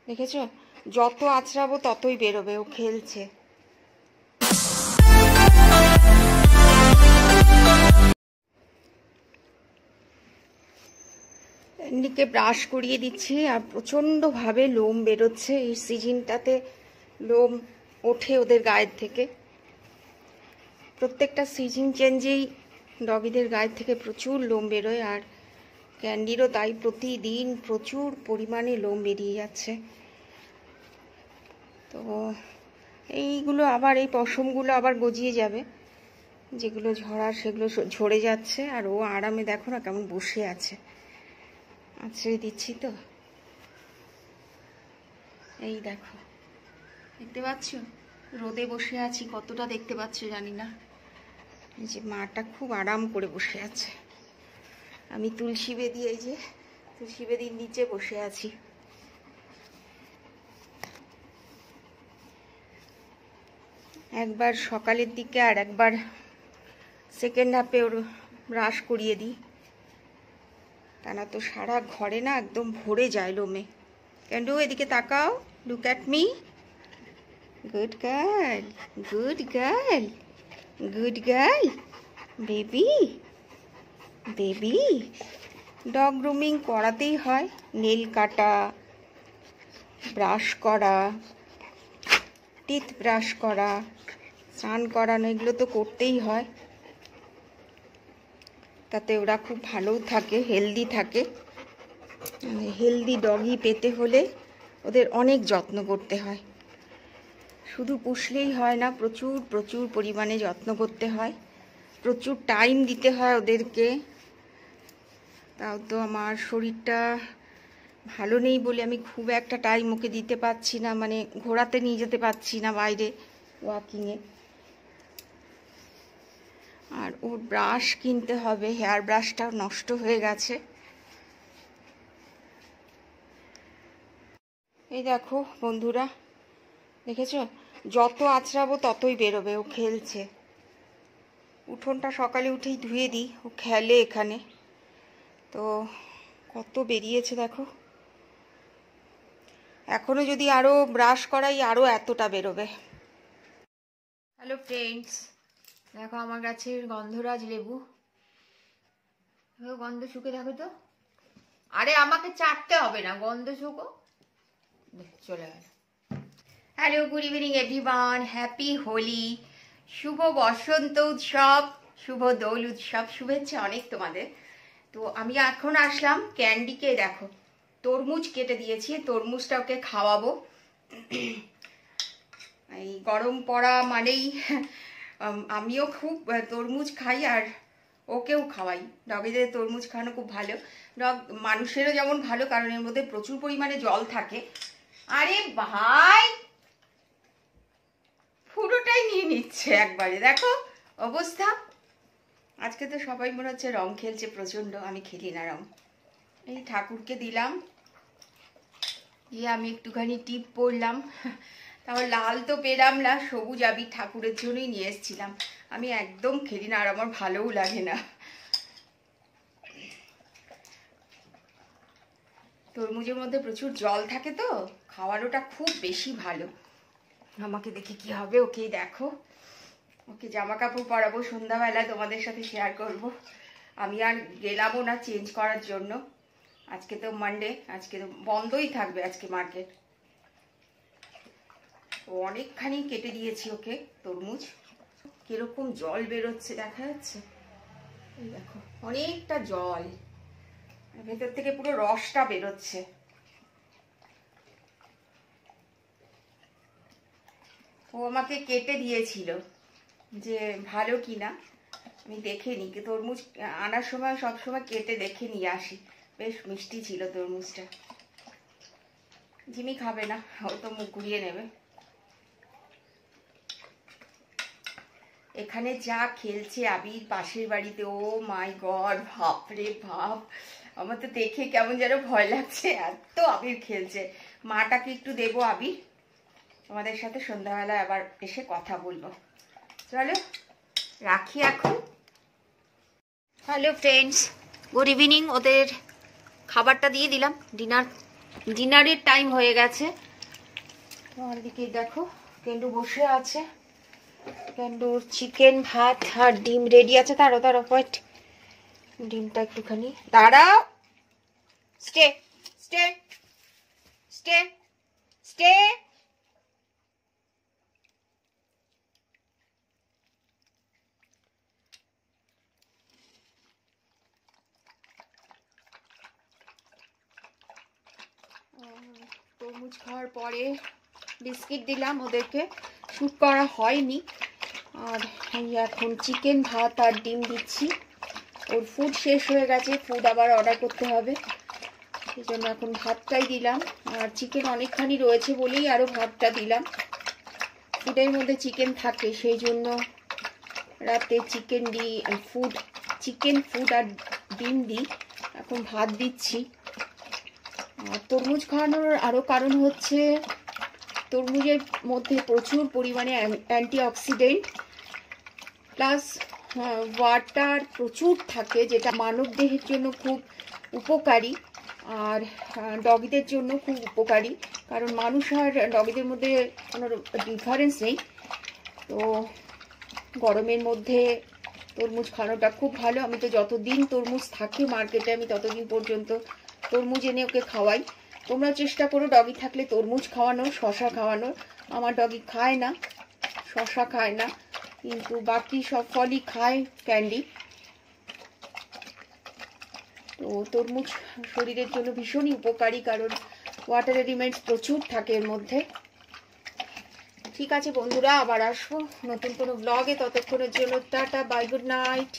দেখেছো, যত আছড়াবো ততই বেরোবে। ও খেলছে। এদিকে ব্রাশ করিয়ে দিচ্ছি আর প্রচণ্ডভাবে লোম বেরোচ্ছে। এই সিজনটাতে লোম ওঠে ওদের গায়ের থেকে। প্রত্যেকটা সিজন চেঞ্জেই ডগিদের গায়ের থেকে প্রচুর লোম বেরোয়, আর ক্যান্ডিরও তাই। প্রতিদিন প্রচুর পরিমাণে লোম বেরিয়ে যাচ্ছে। তো এইগুলো আবার, এই পশমগুলো আবার গজিয়ে যাবে, যেগুলো ঝরার সেগুলো ঝরে যাচ্ছে। আর ও আরামে দেখো না কেমন বসে আছে। আছড়ে দিচ্ছি তো, এই দেখো, দেখতে পাচ্ছ রোদে বসে আছি, কতটা দেখতে পাচ্ছ জানি না। এই যে মাটা খুব আরাম করে বসে আছে। আমি তুলসী বেদি, এই যে তুলসী বেদির নিচে বসে আছি। একবার সকালের দিকে আর একবার সেকেন্ড হাফে ওর ব্রাশ করিয়ে দিই, তা না তো সারা ঘরে না একদম ভরে যায় লোমে। ক্যান্ডু এদিকে তাকাও, look at me. Good girl, good girl, good girl, baby, baby. Dog grooming করাতেই হয়। নেল কাটা, ব্রাশ করা, টিথ ব্রাশ করা, স্নান করানো, এগুলো তো করতেই হয়। তাতে ওরা খুব ভালোও থাকে, হেলদি থাকে। হেলদি ডগি পেতে হলে ওদের অনেক যত্ন করতে হয়। শুধু পুষলেই হয় না, প্রচুর প্রচুর পরিমাণে যত্ন করতে হয়, প্রচুর টাইম দিতে হয় ওদেরকে। তাও তো আমার শরীরটা ভালো নেই বলে আমি খুব একটা টাইম ওকে দিতে পারছি না, মানে ঘোরাতে নিয়ে যেতে পারছি না বাইরে ওয়াকিংয়ে। আর ওর ব্রাশ কিনতে হবে, হেয়ার ব্রাশটাও নষ্ট হয়ে গেছে। এই দেখো বন্ধুরা, দেখেছো, যত আছড়াবো ততই বেরোবে। ও খেলছে। উঠোনটা সকালে উঠেই ধুয়ে দিই, ও খেলে এখানে। তো কত বেরিয়েছে দেখো। এখনো যদি আরো ব্রাশ করাই আরো এতটা বেরোবে। হ্যালো ফ্রেন্ডস, দেখো আমার গাছের গন্ধরাজ লেবু। গন্ধ শুকে দেখো তো। আরে আমাকে চাটতে হবে না, গন্ধ শুকো। চলে গেল। Hello, good evening everyone. Happy Holi, শুভ বসন্ত উৎসব, শুভ দোল উৎসব, শুভেচ্ছা অনেক তোমাদের। তো আমি এখন আসলাম ক্যান্ডিকে, দেখো তরমুজ কেটে দিয়েছি, তরমুজটা ওকে খাওয়াবো। এই গরম পড়া মানেই আমিও খুব তরমুজ খাই আর ওকেও খাওয়াই। ডগিদের তরমুজ খাওয়ানো খুব ভালো, ডগ মানুষেরও যেমন ভালো, কারণ এর মধ্যে প্রচুর পরিমাণে জল থাকে। আরে ভাই, পুরোটাই নিয়ে নিচ্ছে একবারে, দেখো অবস্থা। আজকে তো সবাই মনে হচ্ছে রং খেলছে প্রচণ্ড, আমি খেলি না রং। এই ঠাকুরকে দিলাম, আমি একটুখানি টিপ পরলাম। তারপর লাল তো পেলাম না, সবুজ আবির ঠাকুরের জন্যই নিয়ে এসেছিলাম। আমি একদম খেলি না, আর আমার ভালোও লাগে না। তরমুজের মধ্যে প্রচুর জল থাকে তো খাওয়ানোটা খুব বেশি ভালো। আমাকে দেখে কি হবে, ওকেই দেখো। ওকে জামা কাপড় পরাবো সন্ধ্যাবেলায়, তোমাদের সাথে শেয়ার করব। আমি আর গেলামও না চেঞ্জ করার জন্য। আজকে তো মানডে, আজকে তো বন্ধই থাকবে আজকে মার্কেট। অনেকখানি কেটে দিয়েছি ওকে তরমুজ। কিরকম জল বেরোচ্ছে দেখা যাচ্ছে, এই দেখো অনেকটা জল, ভেতর থেকে পুরো রসটা বেরোচ্ছে। ও আমাকে কেটে দিয়েছিল যে ভালো কিনা, আমি দেখে নিই। তরমুজ আনার সময় সবসময় কেটে দেখে নিয়ে আসি। বেশ মিষ্টি ছিল তরমুজটা। জিমি খাবে না, ও তো মুখ ঘুরিয়ে নেবে। এখানে যা খেলছে আবির পাশের বাড়িতে, ও মাই গড, বাপরে বাপ, আমার তো দেখে কেমন যেন ভয় লাগছে, এত আবির খেলছে। মাটাকে একটু দেবো আবির, তোমাদের সাথে সন্ধ্যাবেলায় আবার এসে কথা বলবো। চলো রাখি এখন। Hello friends, good evening. ওদের খাবারটা দিয়ে দিলাম, ডিনার ডিনারের টাইম হয়ে গেছে। তোমার দিকে দেখো কেন্ডু বসে আছে, কেন্ডুর চিকেন ভাত আর ডিম রেডি আছে। তাড়াও তাড়াও ওয়েট, ডিমটা একটুখানি দাঁড়াও, স্টে স্টে স্টে স্টে। তরমুজ খাওয়ার পরে বিস্কিট দিলাম ওদেরকে, শ্যুট করা হয়নি। আর এখন চিকেন ভাত আর ডিম দিচ্ছি। ওর ফুড শেষ হয়ে গেছে, ফুড আবার অর্ডার করতে হবে, সেই জন্য এখন ভাতটাই দিলাম। আর চিকেন অনেকখানি রয়েছে বলেই আরও ভাতটা দিলাম। ফুডের মধ্যে চিকেন থাকে, সেই জন্য রাতে চিকেন দিই, চিকেন ফুড আর ডিম দিই। এখন ভাত দিচ্ছি। আর তরমুজ খাওয়ানোর আরও কারণ হচ্ছে তরমুজের মধ্যে প্রচুর পরিমাণে অ্যান্টিঅক্সিডেন্ট প্লাস ওয়াটার প্রচুর থাকে, যেটা মানব দেহের জন্য খুব উপকারী আর ডগিদের জন্য খুব উপকারী। কারণ মানুষ আর ডগিদের মধ্যে কোনো ডিফারেন্স নেই। তো গরমের মধ্যে তরমুজ খাওয়ানোটা খুব ভালো। আমি তো যতদিন তরমুজ থাকে মার্কেটে আমি ততদিন পর্যন্ত তরমুজ এনে ওকে খাওয়াই। তোমরা চেষ্টা করো ডগি থাকলে তরমুজ খাওয়ানোর, শশা খাওয়ানোর। আমার ডগি খায় না, শশা খায় না, কিন্তু বাকি সব ফলই খায়, ক্যান্ডি। তো তরমুজ শরীরের জন্য ভীষণই উপকারী, কারণ ওয়াটার এলিমেন্টস প্রচুর থাকে এর মধ্যে। ঠিক আছে বন্ধুরা, আবার আসবো নতুন কোনো ব্লগে। ততক্ষণের জন্য টাটা, বাই, গুড নাইট।